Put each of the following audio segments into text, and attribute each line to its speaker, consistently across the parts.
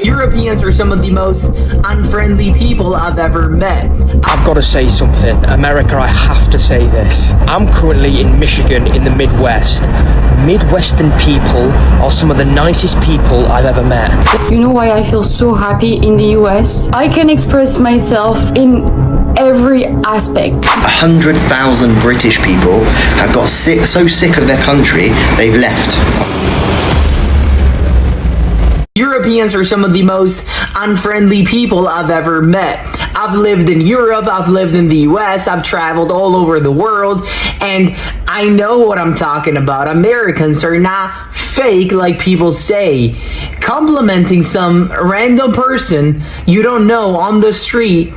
Speaker 1: Europeans are some of the most unfriendly people I've ever met.
Speaker 2: I've got to say something. America, I have to say this. I'm currently in Michigan in the Midwest. Midwestern people are some of the nicest people I've ever met.
Speaker 3: You know why I feel so happy in the US? I can express myself in every aspect.
Speaker 4: 100,000 British people have got so sick of their country, they've left.
Speaker 1: Europeans are some of the most unfriendly people I've ever met. I've lived in Europe, I've lived in the US, I've traveled all over the world, and I know what I'm talking about. Americans are not fake like people say. Complimenting some random person you don't know on the street,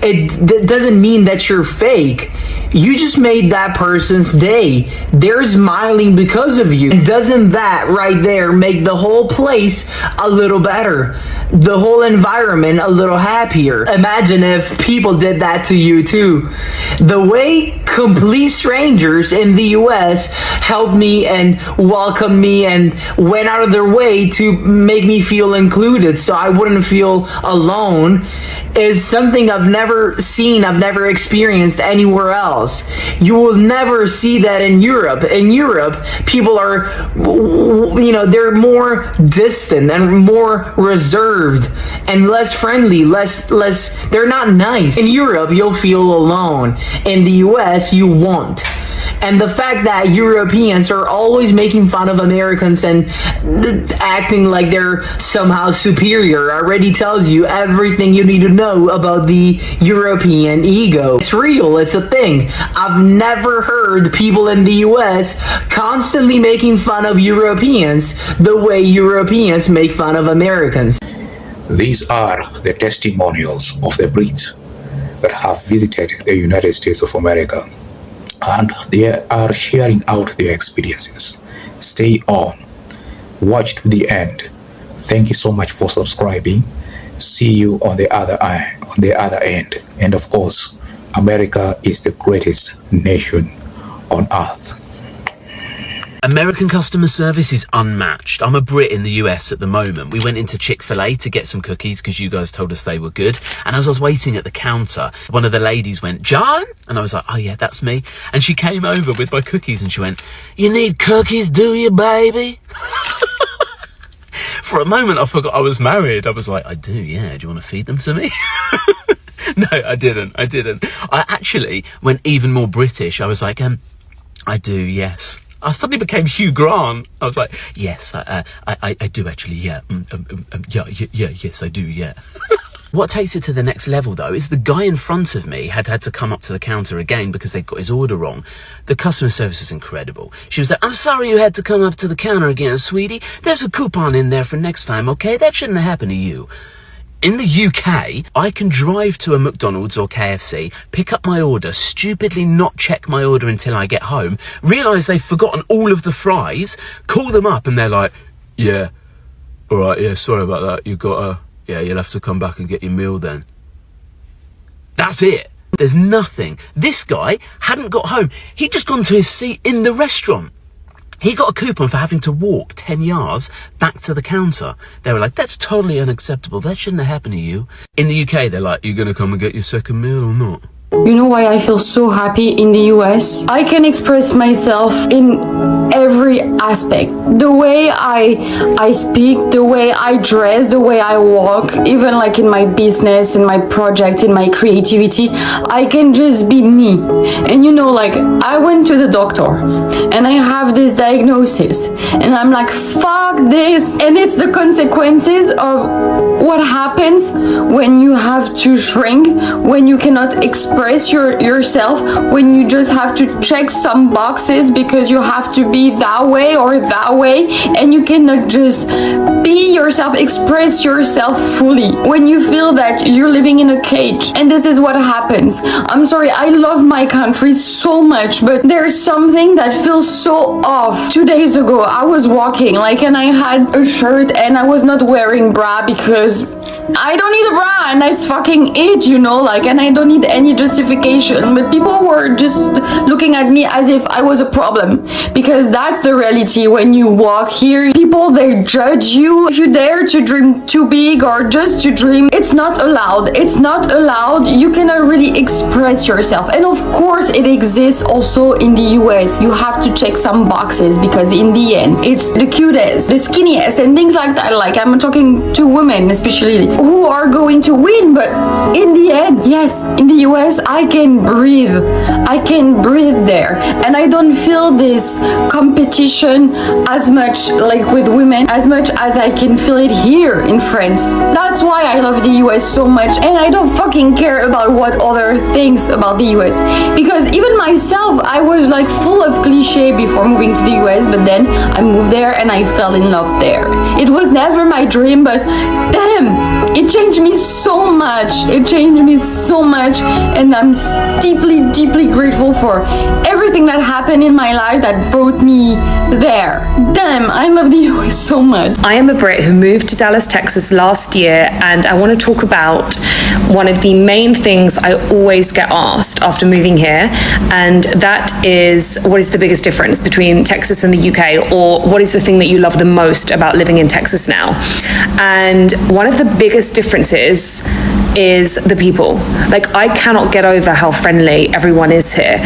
Speaker 1: it doesn't mean that you're fake. You just made that person's day. They're smiling because of you. And doesn't that right there make the whole place a little better? The whole environment a little happier? Imagine if people did that to you too. The way complete strangers in the US helped me and welcomed me and went out of their way to make me feel included so I wouldn't feel alone is something I've never seen, I've never experienced anywhere else. You will never see that in Europe. In Europe, people are, they're more distant and more reserved and less friendly, less, they're not nice. In Europe, you'll feel alone. In the US, you won't. And the fact that Europeans are always making fun of Americans and acting like they're somehow superior already tells you everything you need to know about the European ego. It's real, it's a thing. I've never heard people in the US constantly making fun of Europeans the way Europeans make fun of Americans.
Speaker 5: These are the testimonials of the Brits that have visited the United States of America, and they are sharing out their experiences. Stay on, watch to the end. Thank you so much for subscribing. See you on the other end. And of course, America is the greatest nation on earth.
Speaker 6: American customer service is unmatched. I'm a Brit in the US at the moment. We went into Chick-fil-A to get some cookies because you guys told us they were good. And as I was waiting at the counter, one of the ladies went, "John?" And I was like, "Oh yeah, that's me." And she came over with my cookies and she went, "You need cookies, do you, baby?" For a moment, I forgot I was married. I was like, "I do, yeah. Do you want to feed them to me?" No, I didn't. I actually went even more British. I was like, "I do, yes." I suddenly became Hugh Grant. I was like, "Yes, I do actually, yeah. Yes, I do, yeah." What takes it to the next level, though, is the guy in front of me had to come up to the counter again because they'd got his order wrong. The customer service was incredible. She was like, "I'm sorry you had to come up to the counter again, sweetie. There's a coupon in there for next time, okay? That shouldn't have happened to you." In the UK, I can drive to a McDonald's or KFC, pick up my order, stupidly not check my order until I get home, realise they've forgotten all of the fries, call them up and they're like, "Yeah, all right, yeah, sorry about that. You'll have to come back and get your meal then." That's it. There's nothing. This guy hadn't got home. He'd just gone to his seat in the restaurant. He got a coupon for having to walk 10 yards back to the counter. They were like, "That's totally unacceptable. That shouldn't have happened to you." In the UK, they're like, "You going to come and get your second meal or not?"
Speaker 3: You know why I feel so happy in the US? I can express myself in every aspect. The way I speak, the way I dress, the way I walk, even like in my business, in my project, in my creativity, I can just be me. And like I went to the doctor and I have this diagnosis and I'm like, fuck this. And it's the consequences of what happens when you have to shrink, when you cannot express yourself, when you just have to check some boxes because you have to be that way or that way, and you cannot just be yourself, express yourself fully, when you feel that you're living in a cage. And this is what happens. I'm sorry, I love my country so much, but there's something that feels so off. 2 days ago I was walking and I had a shirt and I was not wearing bra because I don't need a bra, and that's fucking it, you know, like, and I don't need any justification. But people were just looking at me as if I was a problem, because that's the reality when you walk here. People, they judge you if you dare to dream too big or just to dream. It's not allowed. It's not allowed. You cannot really express yourself. And of course, it exists also in the US. You have to check some boxes because in the end, it's the cutest, the skinniest, and things like that. Like, I'm talking to women especially who are going to win, but in the end, yes, in the US, I can breathe. I can breathe there, and I don't feel this competition as much, like with women, as much as I can feel it here in France. That's why I love the US so much, and I don't fucking care about what other things about the US, because even myself, I was like full of cliche before moving to the US, but then I moved there and I fell in love there. It was never my dream, but damn, it changed me so much. It changed me so much, and I'm deeply, deeply grateful for everything that happened in my life that brought me there. Damn, I love the US so much.
Speaker 7: I am a Brit who moved to Dallas, Texas last year, and I want to talk about one of the main things I always get asked after moving here, and that is, what is the biggest difference between Texas and the UK, or what is the thing that you love the most about living in Texas now? And one of the biggest differences is the people. Like, I cannot get over how friendly everyone is here.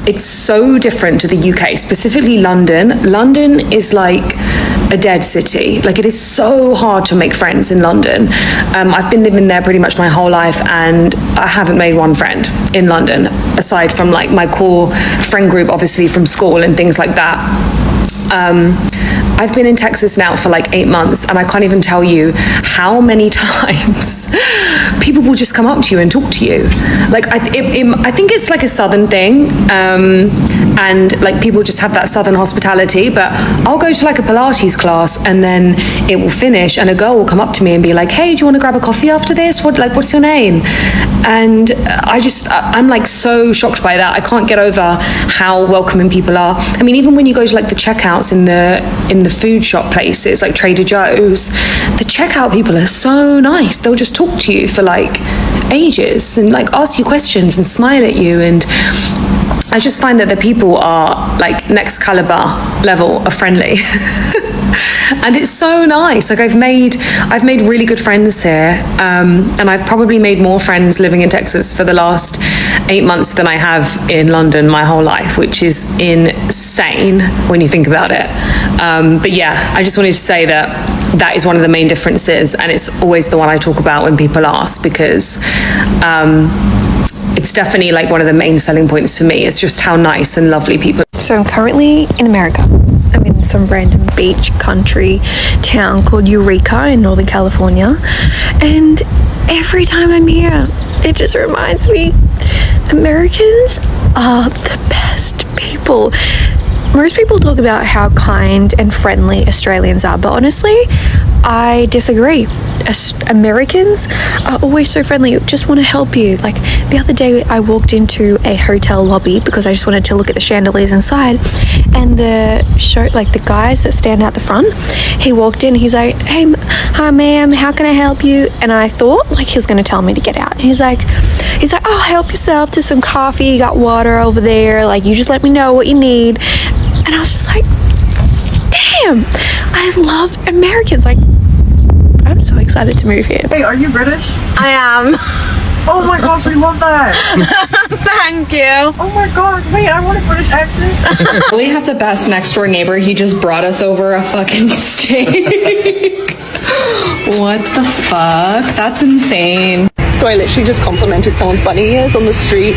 Speaker 7: It's so different to the UK, specifically London. London is like a dead city. Like, it is so hard to make friends in London. I've been living there pretty much my whole life, and I haven't made one friend in London, aside from like my core friend group, obviously from school and things like that. I've been in Texas now for like 8 months, and I can't even tell you how many times people will just come up to you and talk to you. Like, I think it's like a Southern thing, and like people just have that Southern hospitality. But I'll go to like a Pilates class, and then it will finish, and a girl will come up to me and be like, "Hey, do you want to grab a coffee after this? What's your name?" And I'm like so shocked by that. I can't get over how welcoming people are. I mean, even when you go to like the checkouts in the food shop places like Trader Joe's, the checkout people are so nice. They'll just talk to you for like ages and like ask you questions and smile at you, and I just find that the people are like next caliber level of friendly. And it's so nice. Like, I've made really good friends here, and I've probably made more friends living in Texas for the last 8 months than I have in London my whole life, which is insane when you think about it. But yeah, I just wanted to say that is one of the main differences, and it's always the one I talk about when people ask, because it's definitely like one of the main selling points for me. It's just how nice and lovely people.
Speaker 8: So I'm currently in America. I'm in some random beach country town called Eureka in Northern California, and every time I'm here, it just reminds me Americans are the best people. Most people talk about how kind and friendly Australians are, but honestly, I disagree. Americans are always so friendly, just want to help you. Like, the other day I walked into a hotel lobby because I just wanted to look at the chandeliers inside, and the guys that stand out the front, he walked in, he's like, "Hey, hi ma'am, how can I help you?" And I thought like he was going to tell me to get out. And he's like, "Oh, help yourself to some coffee, you got water over there, like, you just let me know what you need." And I was just like, damn, I love Americans. Like, I'm so excited to move here.
Speaker 9: Hey, are you British?
Speaker 10: I am.
Speaker 9: Oh my gosh, we love that.
Speaker 10: Thank you.
Speaker 9: Oh my gosh, wait, I want a British accent.
Speaker 11: We have the best next door neighbor. He just brought us over a fucking steak. What the fuck? That's insane.
Speaker 10: So I literally just complimented someone's bunny ears on the street,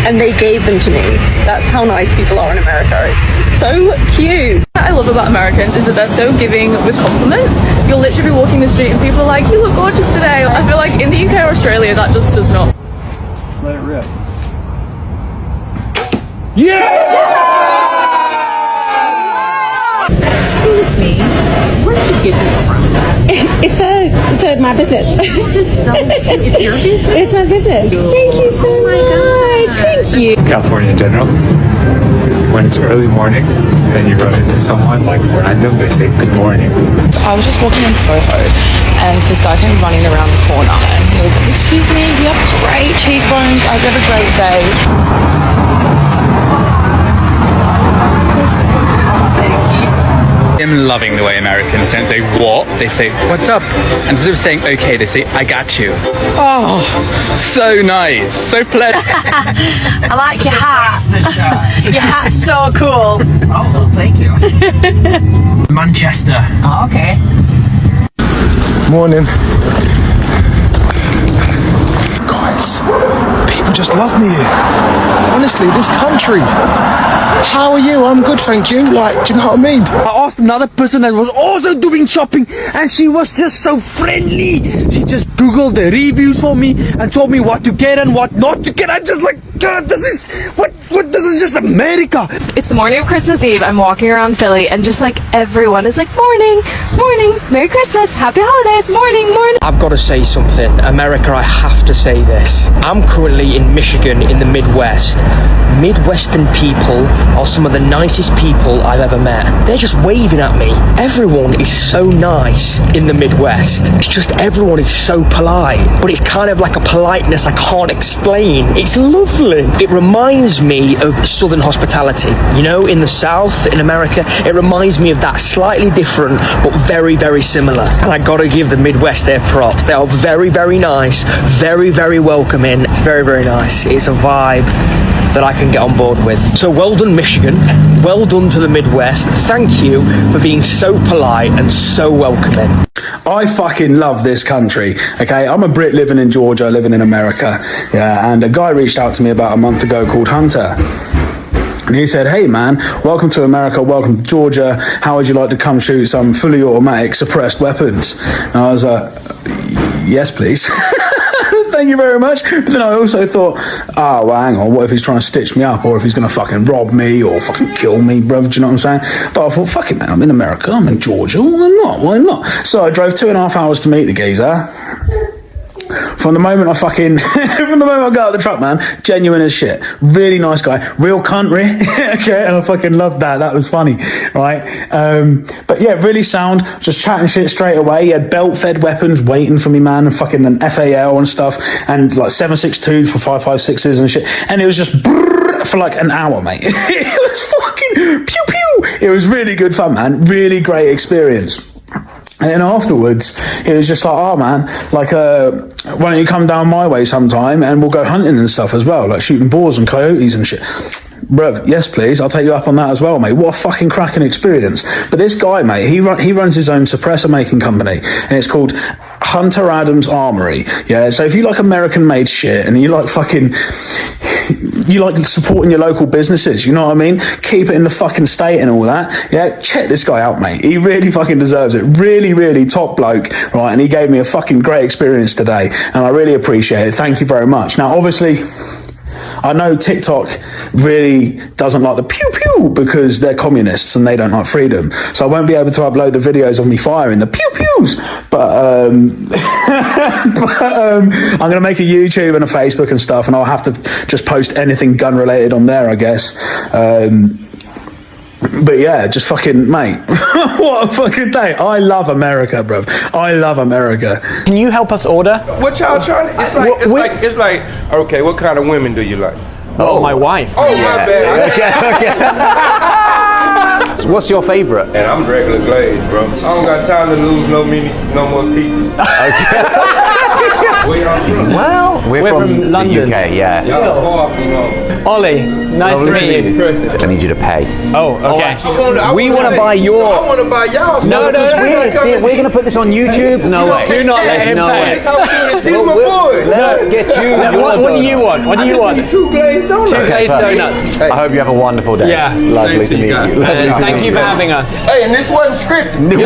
Speaker 10: and they gave them to me. That's how nice people are in America. It's so cute.
Speaker 11: What I love about Americans is that they're so giving with compliments. You'll literally be walking the street and people are like, "You look gorgeous today." I feel like in the UK or Australia, that just does not.
Speaker 9: Let it rip.
Speaker 11: Excuse me, where did you get this from? It's my business. This is so cute. It's your business? It's my business. Thank you so much. Thank you.
Speaker 12: California in general, when it's early morning and you run into someone like random, they say good morning.
Speaker 13: I was just walking in Soho and this guy came running around the corner and he was like, excuse me, you have great cheekbones, I hope you have a great day.
Speaker 12: I'm loving the way Americans don't say what, they say what's up, and instead of saying okay, they say I got you. Oh, so nice, so pleasant.
Speaker 14: I like your hat. Your hat's so cool.
Speaker 1: Oh, thank you.
Speaker 2: Manchester.
Speaker 1: Oh, okay.
Speaker 15: Morning. Guys, people just love me here. Honestly, this country. How are you? I'm good, thank you. Like, do you know what I mean?
Speaker 2: I asked another person that was also doing shopping and she was just so friendly. She just Googled the reviews for me and told me what to get and what not to get. I'm just like, God, this is just America.
Speaker 11: It's the morning of Christmas Eve. I'm walking around Philly and just like everyone is like, morning, morning, Merry Christmas, Happy Holidays, morning, morning.
Speaker 2: I've got to say something. America, I have to say this. I'm currently in Michigan in the Midwest. Midwestern people are some of the nicest people I've ever met. They're just waving at me. Everyone is so nice in the Midwest. It's just everyone is so polite, but it's kind of like a politeness I can't explain. It's lovely. It reminds me of Southern hospitality. You know, in the South, in America, it reminds me of that, slightly different, but very, very similar. And I gotta give the Midwest their props. They are very, very nice, very, very welcoming. It's very, very nice. It's a vibe that I can get on board with. So well done, Michigan. Well done to the Midwest. Thank you for being so polite and so welcoming.
Speaker 16: I fucking love this country, okay? I'm a Brit living in Georgia, living in America, yeah, and a guy reached out to me about a month ago called Hunter. And he said, hey man, welcome to America, welcome to Georgia. How would you like to come shoot some fully automatic suppressed weapons? And I was like, yes, please. Thank you very much. But then I also thought, oh, well, hang on, what if he's trying to stitch me up, or if he's going to fucking rob me or fucking kill me, bruv, do you know what I'm saying? But I thought, fuck it, man, I'm in America, I'm in Georgia, why not? So I drove 2.5 hours to meet the geezer. From the moment I got out of the truck, man, genuine as shit. Really nice guy, real country, okay, and I fucking loved that. That was funny, right? But yeah, really sound, just chatting shit straight away. He had belt-fed weapons waiting for me, man, and fucking an FAL and stuff, and like 7.62 for 5.56s and shit. And it was just for like an hour, mate. It was fucking pew pew. It was really good fun, man. Really great experience. And then afterwards, it was just like, oh man, like, why don't you come down my way sometime and we'll go hunting and stuff as well, like shooting boars and coyotes and shit. Bruv, yes please, I'll take you up on that as well, mate. What a fucking cracking experience. But this guy, mate, he runs his own suppressor making company, and it's called Hunter Adams Armory. Yeah, so if you like American made shit and you like fucking, you like supporting your local businesses, you know what I mean? Keep it in the fucking state and all that. Yeah, check this guy out, mate. He really fucking deserves it. Really, really top bloke, right? And he gave me a fucking great experience today, and I really appreciate it. Thank you very much. Now, obviously, I know TikTok really doesn't like the pew pew because they're communists and they don't like freedom. So I won't be able to upload the videos of me firing the pew pews. But I'm going to make a YouTube and a Facebook and stuff, and I'll have to just post anything gun related on there, I guess. But yeah, just fucking, mate, what a fucking day. I love America, bruv. I love America.
Speaker 2: Can you help us order?
Speaker 17: What y'all trying to, it's like, okay, what kind of women do you like?
Speaker 2: Oh, my wife.
Speaker 17: Oh, my bad.
Speaker 18: So what's your favorite?
Speaker 17: And I'm regular glazed, bro. I don't got time to lose no more teeth.
Speaker 18: Okay.
Speaker 17: Where y'all from?
Speaker 18: Well, we're from
Speaker 2: London.
Speaker 18: the UK, yeah.
Speaker 17: Y'all far from home.
Speaker 2: Ollie, nice to meet you.
Speaker 18: I need you to pay.
Speaker 2: Oh, okay.
Speaker 18: We want to buy your...
Speaker 17: I want to buy y'all.
Speaker 18: No, we're going to put this on YouTube.
Speaker 2: No way. Do not let him pay.
Speaker 18: Let's get you.
Speaker 2: What do you want? What do you want?
Speaker 17: 2 glazed donuts.
Speaker 2: 2 glazed donuts.
Speaker 18: I hope you have a wonderful day.
Speaker 2: Yeah.
Speaker 18: Lovely to meet you.
Speaker 2: Thank you for having us.
Speaker 17: Hey, and this wasn't scripted.
Speaker 2: No,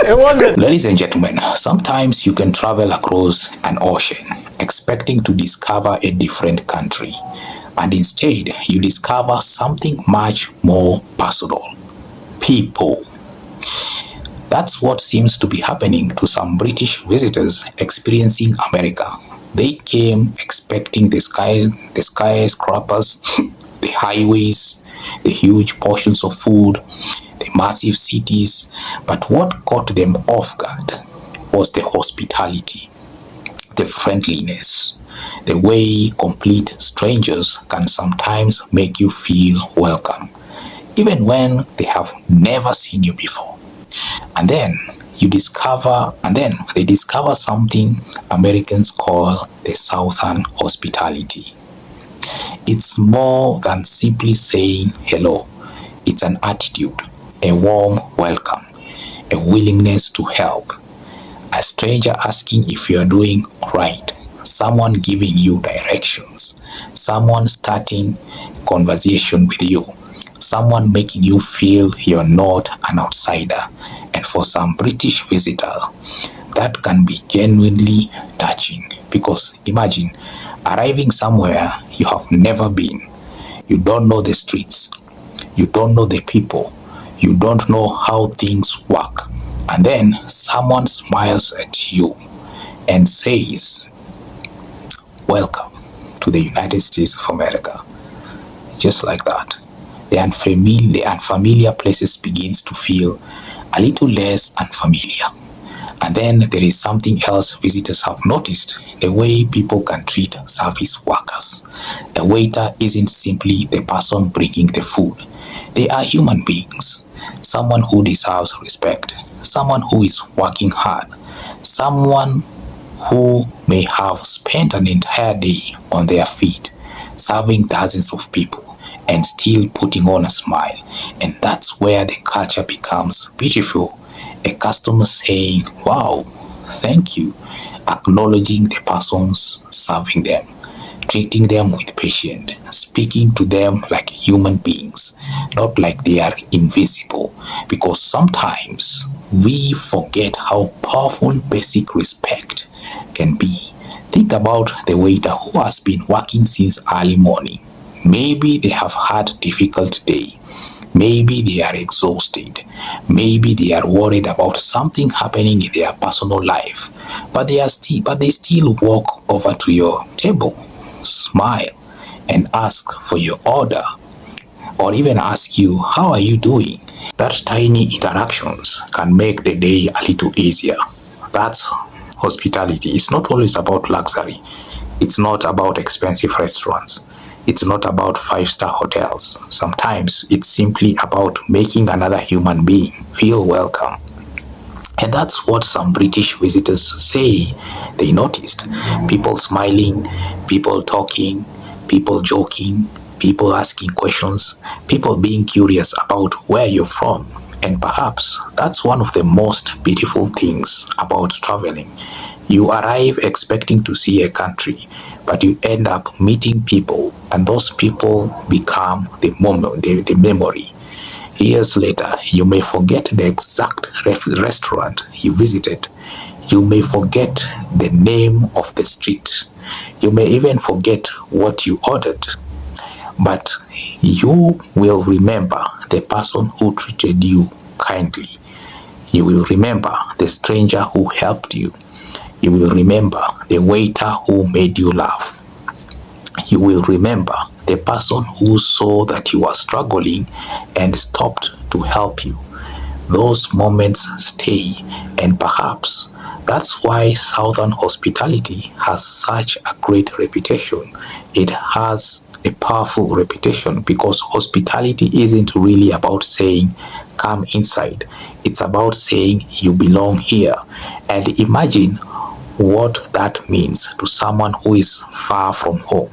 Speaker 2: it wasn't.
Speaker 5: Ladies and gentlemen, sometimes you can travel across an ocean expecting to discover a different country, and instead you discover something much more personal: people. That's what seems to be happening to some British visitors experiencing America. They came expecting the skyscrapers, the highways, the huge portions of food, the massive cities, but what caught them off guard was the hospitality, the friendliness, the way complete strangers can sometimes make you feel welcome, even when they have never seen you before. And then they discover something Americans call the Southern hospitality. It's more than simply saying hello. It's an attitude, a warm welcome, a willingness to help, a stranger asking if you're doing right, someone giving you directions, someone starting conversation with you, someone making you feel you're not an outsider. And for some British visitor, that can be genuinely touching, because imagine arriving somewhere you have never been. You don't know the streets, you don't know the people, you don't know how things work, and then someone smiles at you and says, "Welcome to the United States of America." Just like that, the unfamiliar places begins to feel a little less unfamiliar. And then there is something else visitors have noticed: the way people can treat service workers. A waiter isn't simply the person bringing the food. They are human beings, someone who deserves respect, someone who is working hard, someone who may have spent an entire day on their feet, serving dozens of people and still putting on a smile. And that's where the culture becomes beautiful. A customer saying, "Wow, thank you," acknowledging the persons serving them, treating them with patience, speaking to them like human beings, not like they are invisible. Because sometimes we forget how powerful basic respect can be. Think about the waiter who has been working since early morning. Maybe they have had a difficult day. Maybe they are exhausted. Maybe they are worried about something happening in their personal life. But they still walk over to your table, smile, and ask for your order, or even ask you, "How are you doing?" That tiny interactions can make the day a little easier. That's hospitality. It's not always about luxury. It's not about expensive restaurants. It's not about 5-star hotels. Sometimes it's simply about making another human being feel welcome. And that's what some British visitors say they noticed. People smiling, people talking, people joking, people asking questions, people being curious about where you're from. And perhaps that's one of the most beautiful things about traveling. You arrive expecting to see a country, but you end up meeting people, and those people become the memory. Years later, you may forget the exact restaurant you visited. You may forget the name of the street. You may even forget what you ordered. But you will remember the person who treated you kindly. You will remember the stranger who helped you. You will remember the waiter who made you laugh. You will remember the person who saw that you were struggling and stopped to help you. Those moments stay, and perhaps that's why Southern hospitality has such a great reputation. It has a powerful reputation because hospitality isn't really about saying, "Come inside." It's about saying, "You belong here." And imagine what that means to someone who is far from home,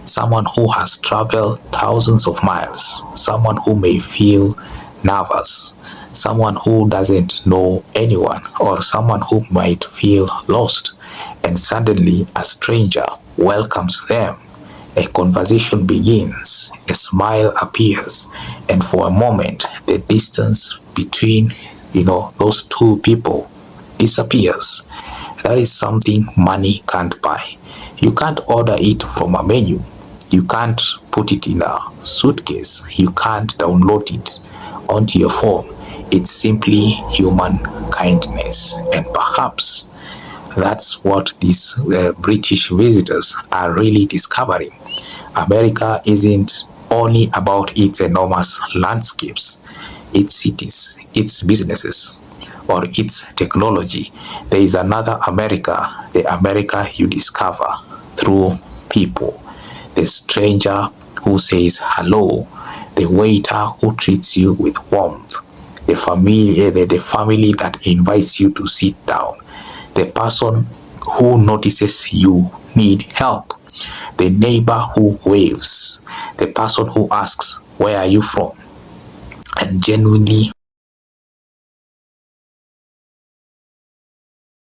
Speaker 5: someone who has traveled thousands of miles, someone who may feel nervous, someone who doesn't know anyone, or someone who might feel lost, and suddenly a stranger welcomes them. A conversation begins, a smile appears, and for a moment the distance between those two people disappears. That is something money can't buy. You can't order it from a menu. You can't put it in a suitcase. You can't download it onto your phone. It's simply human kindness. And perhaps that's what these British visitors are really discovering. America isn't only about its enormous landscapes, its cities, its businesses, or its technology. There is another America, the America you discover through people. The stranger who says hello, the waiter who treats you with warmth, the family that invites you to sit down, the person who notices you need help, the neighbor who waves, the person who asks, "Where are you from?" and genuinely